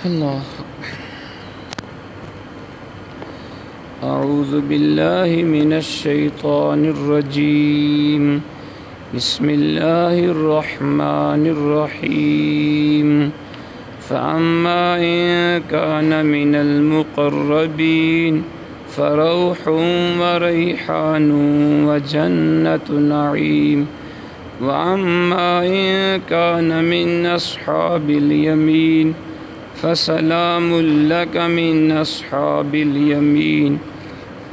اللہ اعوذ باللہ من الشیطان الرجیم بسم اللہ الرحمن الرحیم فأما إن كان من المقربين فروح وريحان وجنة نعيم وأما إن كان من أصحاب اليمين فسلام لك من أصحاب اليمين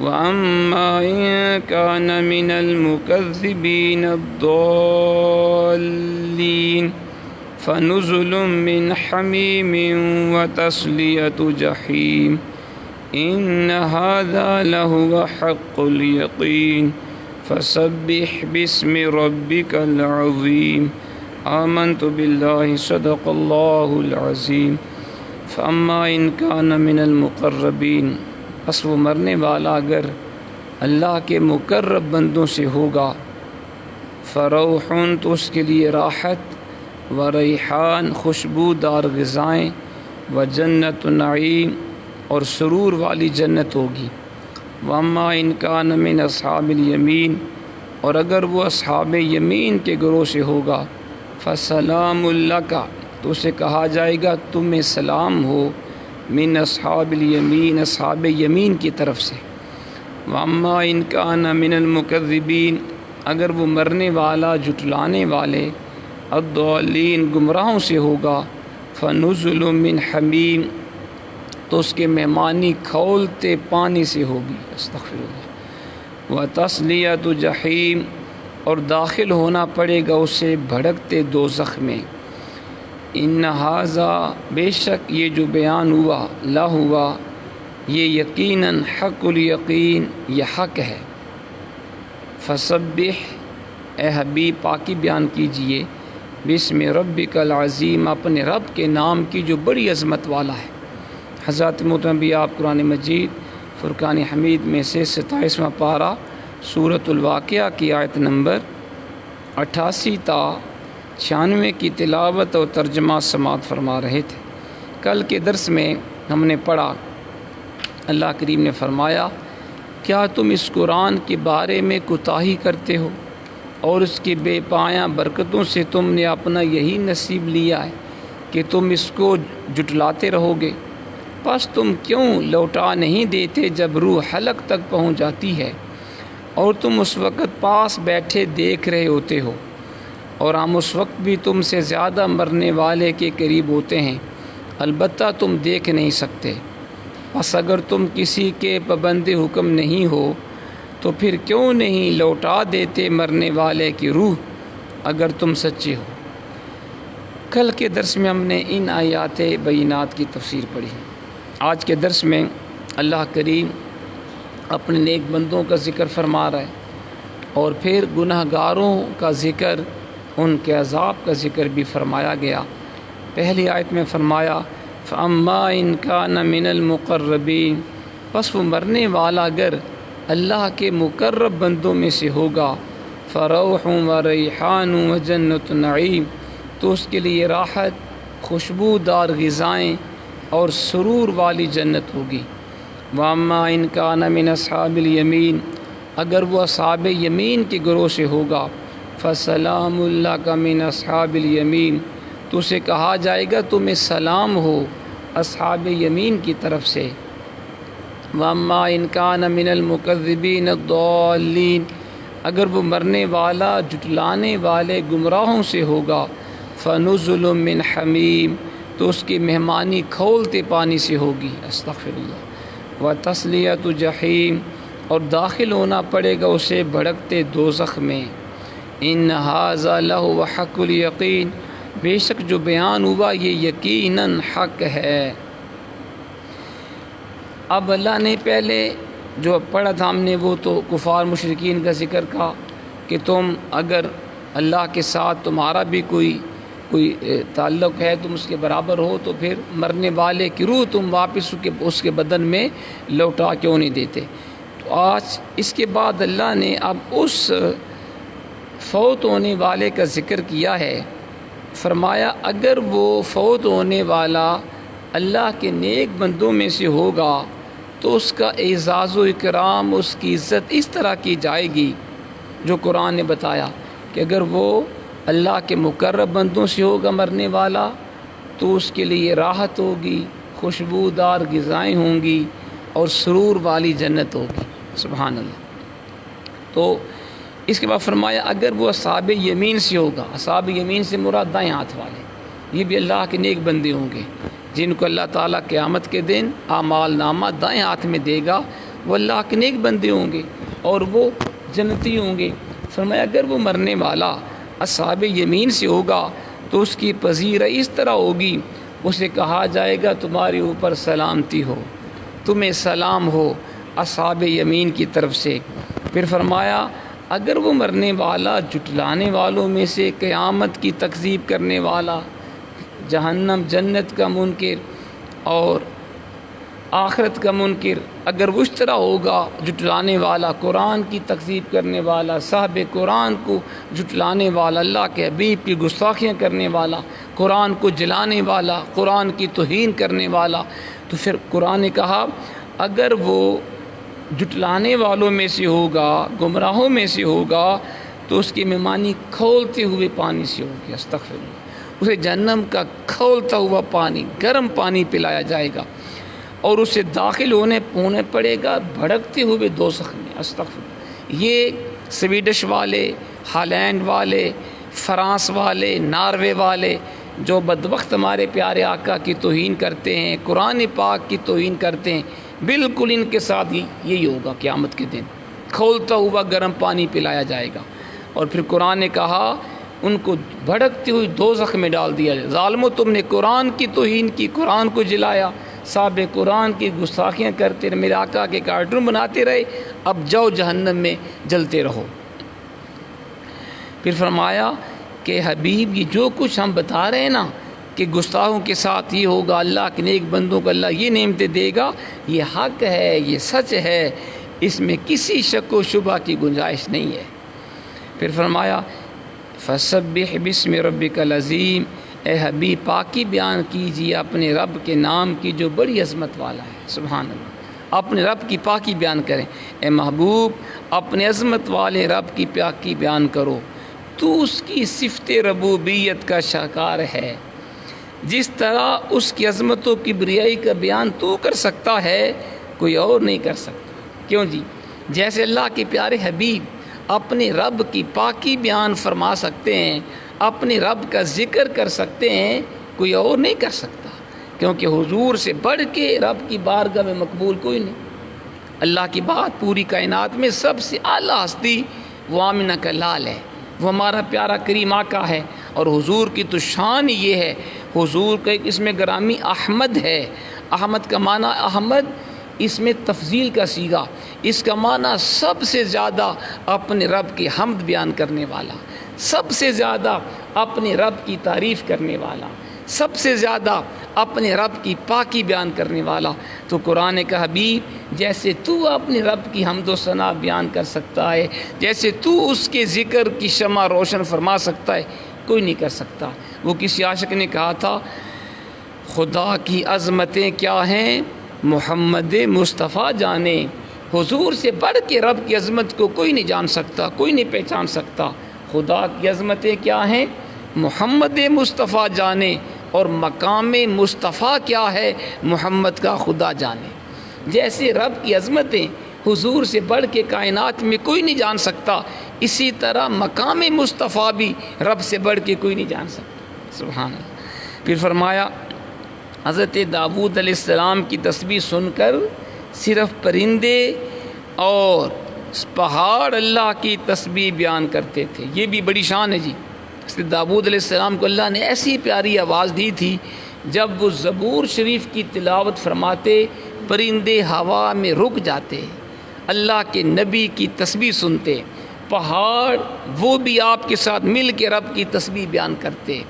وأما إن كان من المكذبين الضالين فنزل من حميم وتصلية جحيم إن هذا لهو حق اليقين فسبح باسم ربك العظيم آمنت بالله صدق الله العظيم فأما إن كان من المقربين پس وہ مرنے والا اگر اللہ کے مقرب بندوں سے ہوگا فروح تو اس کے لیے راحت و ریحان خوشبودار غذائیں و جنت نعیم اور سرور والی جنت ہوگی واما ان کان من اصحاب الیمین اور اگر وہ اصحاب یمین کے گروہ سے ہوگا فسلام لک تو اسے کہا جائے گا تمہیں سلام ہو من اصحاب الیمین اصحاب یمین کی طرف سے واما ان کان من المکذبین اگر وہ مرنے والا جھٹلانے والے الضالین گمراہوں سے ہوگا فنزل من حمیم تو اس کے مہمانی کھولتے پانی سے ہوگی استغفر اللہ وتصلیۃ جحیم اور داخل ہونا پڑے گا اسے بھڑکتے دوزخ میں ان ھذا بے شک یہ جو بیان ہوا لا ہوا یہ یقیناً حق الیقین یہ حق ہے فسبح اے حبیب پاکی بیان کیجئے بسم ربک العظیم اپنے رب کے نام کی جو بڑی عظمت والا ہے حضرت محترم بھی آپ قرآن مجید فرقان حمید میں سے 27واں پارہ سورۃ الواقعہ کی آیت نمبر 88 تا 96 کی تلاوت اور ترجمہ سماعت فرما رہے تھے۔ کل کے درس میں ہم نے پڑھا اللہ کریم نے فرمایا کیا تم اس قرآن کے بارے میں کوتاہی کرتے ہو اور اس کی بے پایاں برکتوں سے تم نے اپنا یہی نصیب لیا ہے کہ تم اس کو جھٹلاتے رہو گے پس تم کیوں لوٹا نہیں دیتے جب روح حلق تک پہنچ جاتی ہے اور تم اس وقت پاس بیٹھے دیکھ رہے ہوتے ہو اور ہم اس وقت بھی تم سے زیادہ مرنے والے کے قریب ہوتے ہیں البتہ تم دیکھ نہیں سکتے پس اگر تم کسی کے پابند حکم نہیں ہو تو پھر کیوں نہیں لوٹا دیتے مرنے والے کی روح اگر تم سچے ہو۔ کل کے درس میں ہم نے ان آیات بینات کی تفسیر پڑھی۔ آج کے درس میں اللہ کریم اپنے نیک بندوں کا ذکر فرما رہا ہے اور پھر گناہ گاروں کا ذکر ان کے عذاب کا ذکر بھی فرمایا گیا۔ پہلی آیت میں فرمایا فَأَمَّا إِن كَانَ مِنَ الْمُقَرَّبِينَ پس وہ مرنے والا اگر اللہ کے مقرب بندوں میں سے ہوگا فَرَوْحٌ وَرَيْحَانٌ وَجَنَّةُ نَعِيمٌ تو اس کے لیے راحت خوشبودار غذائیں اور سرور والی جنت ہوگی۔ وَأَمَّا إِن كَانَ مِنْ أَصْحَابِ الْيَمِينَ اگر وہ اصحاب یمین کے گروہ سے ہوگا فَسَلَامٌ لَكَ مِنْ أَصْحَابِ الْيَمِينَ تو اسے کہا جائے گا تمہیں سلام ہو اصحاب یمین کی طرف سے۔ وَأَمَّا إِن كَانَ مِنَ الْمُكَذِّبِينَ الضَّالِّينَ اگر وہ مرنے والا جھٹلانے والے گمراہوں سے ہوگا فَنُزُلٌ مِّنْ حَمِيمٍ تو اس کی مہمانی کھولتے پانی سے ہوگی استغفر اللہ وَتَصْلِيَةُ جَحِيمٍ اور داخل ہونا پڑے گا اسے بھڑکتے دوزخ میں۔ ان ھذا لہو حق الیقین بے شک جو بیان ہوا یہ یقیناً حق ہے۔ اب اللہ نے پہلے جو پڑھا تھا ہم نے وہ تو کفار مشرکین کا ذکر کا کہ تم اگر اللہ کے ساتھ تمہارا بھی کوئی تعلق ہے تم اس کے برابر ہو تو پھر مرنے والے کی روح تم واپس اس کے بدن میں لوٹا کیوں نہیں دیتے۔ تو آج اس کے بعد اللہ نے اب اس فوت ہونے والے کا ذکر کیا ہے۔ فرمایا اگر وہ فوت ہونے والا اللہ کے نیک بندوں میں سے ہوگا تو اس کا اعزاز و اکرام، اس کی عزت اس طرح کی جائے گی جو قرآن نے بتایا کہ اگر وہ اللہ کے مقرب بندوں سے ہوگا مرنے والا تو اس کے لیے راحت ہوگی، خوشبودار غذائیں ہوں گی اور سرور والی جنت ہوگی۔ سبحان اللہ۔ تو اس کے بعد فرمایا اگر وہ اصحاب یمین سے ہوگا، اصحاب یمین سے مراد دائیں ہاتھ والے، یہ بھی اللہ کے نیک بندے ہوں گے جن کو اللہ تعالیٰ قیامت کے دن اعمال نامہ دائیں ہاتھ میں دے گا، وہ اللہ کے نیک بندے ہوں گے اور وہ جنتی ہوں گے۔ فرمایا اگر وہ مرنے والا اصحاب یمین سے ہوگا تو اس کی پذیرائی اس طرح ہوگی، اسے کہا جائے گا تمہارے اوپر سلامتی ہو، تمہیں سلام ہو اصحاب یمین کی طرف سے۔ پھر فرمایا اگر وہ مرنے والا جھٹلانے والوں میں سے، قیامت کی تکذیب کرنے والا، جہنم جنت کا منکر اور آخرت کا منکر، اگر وہ اس طرح ہوگا جھٹلانے والا، قرآن کی تکذیب کرنے والا، صاحب قرآن کو جھٹلانے والا، اللہ کے حبیب کی گستاخیاں کرنے والا، قرآن کو جلانے والا، قرآن کی توہین کرنے والا، تو پھر قرآن نے کہا اگر وہ جھٹلانے والوں میں سے ہوگا، گمراہوں میں سے ہوگا تو اس کی مہمانی کھولتے ہوئے پانی سے ہوگی۔ استغفر اللہ۔ اسے جہنم کا کھولتا ہوا پانی، گرم پانی پلایا جائے گا اور اسے داخل ہونے پڑے گا بھڑکتے ہوئے دوزخ میں۔ استغفر اللہ۔ یہ سویڈش والے، ہالینڈ والے، فرانس والے، ناروے والے جو بدبخت ہمارے پیارے آقا کی توہین کرتے ہیں، قرآن پاک کی توہین کرتے ہیں، بالکل ان کے ساتھ یہی ہوگا قیامت کے دن، کھولتا ہوا گرم پانی پلایا جائے گا۔ اور پھر قرآن نے کہا ان کو بھڑکتی ہوئی دوزخ میں ڈال دیا جائے۔ ظالمو تم نے قرآن کی توہین کی، قرآن کو جلایا، صاحب قرآن کی گستاخیاں کرتے رہے، میرے آقا کے کارٹون بناتے رہے، اب جاؤ جہنم میں جلتے رہو۔ پھر فرمایا کہ حبیب یہ جو کچھ ہم بتا رہے ہیں نا کہ گستاخوں کے ساتھ یہ ہوگا، اللہ کے نیک بندوں کو اللہ یہ نعمتیں دے گا، یہ حق ہے، یہ سچ ہے، اس میں کسی شک و شبہ کی گنجائش نہیں ہے۔ پھر فرمایا فسبح بسم ربک العظیم، اے حبیب پاکی بیان کیجیے اپنے رب کے نام کی جو بڑی عظمت والا ہے۔ سبحان اللہ۔ اپنے رب کی پاکی بیان کریں، اے محبوب اپنے عظمت والے رب کی پاکی بیان کرو، تو اس کی صفت ربوبیت کا شاکار ہے، جس طرح اس کی عظمت و کبریائی کا بیان تو کر سکتا ہے کوئی اور نہیں کر سکتا۔ کیوں جی؟ جیسے اللہ کے پیارے حبیب اپنے رب کی پاکی بیان فرما سکتے ہیں، اپنے رب کا ذکر کر سکتے ہیں، کوئی اور نہیں کر سکتا، کیونکہ حضور سے بڑھ کے رب کی بارگاہ میں مقبول کوئی نہیں۔ اللہ کی بات پوری کائنات میں سب سے اعلیٰ ہستی وہ آمنہ کا لال ہے، وہ ہمارا پیارا کریم آقا ہے، اور حضور کی تو شان یہ ہے، حضور کا ایک اسم گرامی احمد ہے۔ احمد کا معنی احمد، اس میں تفضیل کا صیغہ، اس کا معنی سب سے زیادہ اپنے رب کی حمد بیان کرنے والا، سب سے زیادہ اپنے رب کی تعریف کرنے والا، سب سے زیادہ اپنے رب کی پاکی بیان کرنے والا۔ تو قرآن کا حبیب جیسے تو اپنے رب کی حمد و ثنا بیان کر سکتا ہے، جیسے تو اس کے ذکر کی شمع روشن فرما سکتا ہے، کوئی نہیں کر سکتا۔ وہ کسی عاشق نے کہا تھا خدا کی عظمتیں کیا ہیں محمد مصطفیٰ جانے، حضور سے بڑھ کے رب کی عظمت کو کوئی نہیں جان سکتا، کوئی نہیں پہچان سکتا۔ خدا کی عظمتیں کیا ہیں محمد مصطفیٰ جانے، اور مقام مصطفیٰ کیا ہے محمد کا خدا جانے۔ جیسے رب کی عظمتیں حضور سے بڑھ کے کائنات میں کوئی نہیں جان سکتا، اسی طرح مقام مصطفیٰ بھی رب سے بڑھ کے کوئی نہیں جان سکتا۔ سبحان اللہ۔ پھر فرمایا حضرت داؤد علیہ السلام کی تسبیح سن کر صرف پرندے اور پہاڑ اللہ کی تسبیح بیان کرتے تھے، یہ بھی بڑی شان ہے جی۔ حضرت داؤد علیہ السلام کو اللہ نے ایسی پیاری آواز دی تھی، جب وہ زبور شریف کی تلاوت فرماتے پرندے ہوا میں رک جاتے، اللہ کے نبی کی تسبیح سنتے، پہاڑ وہ بھی آپ کے ساتھ مل کے رب کی تسبیح بیان کرتے،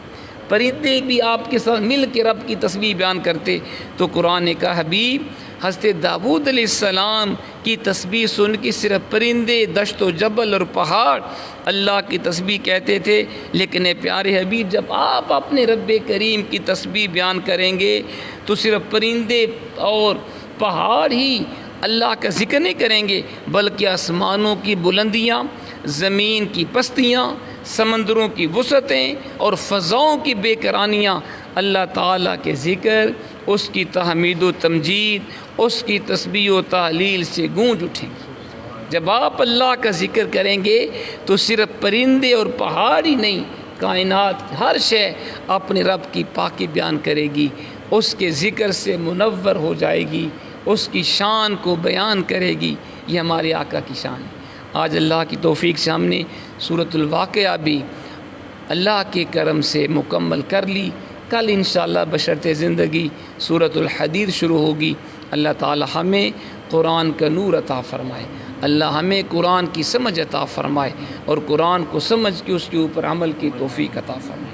پرندے بھی آپ کے ساتھ مل کے رب کی تسبیح بیان کرتے۔ تو قرآن کا حبیب حضرت داؤد علیہ السلام کی تسبیح سن کے صرف پرندے، دشت و جبل اور پہاڑ اللہ کی تسبیح کہتے تھے، لیکن اے پیارے حبیب جب آپ اپنے رب کریم کی تسبیح بیان کریں گے تو صرف پرندے اور پہاڑ ہی اللہ کا ذکر نہیں کریں گے، بلکہ آسمانوں کی بلندیاں، زمین کی پستیاں، سمندروں کی وسعتیں اور فضاؤں کی بے کرانیاں اللہ تعالیٰ کے ذکر، اس کی تحمید و تمجید، اس کی تسبیح و تحلیل سے گونج اٹھیں گے۔ جب آپ اللہ کا ذکر کریں گے تو صرف پرندے اور پہاڑ ہی نہیں، کائنات کی ہر شے اپنے رب کی پاکی بیان کرے گی، اس کے ذکر سے منور ہو جائے گی، اس کی شان کو بیان کرے گی۔ یہ ہمارے آقا کی شان ہے۔ آج اللہ کی توفیق سے ہم نے سورۃ الواقعہ بھی اللہ کے کرم سے مکمل کر لی۔ کل انشاءاللہ بشرط زندگی سورۃ الحدید شروع ہوگی۔ اللہ تعالی ہمیں قرآن کا نور عطا فرمائے، اللہ ہمیں قرآن کی سمجھ عطا فرمائے اور قرآن کو سمجھ کے اس کے اوپر عمل کی توفیق عطا فرمائے۔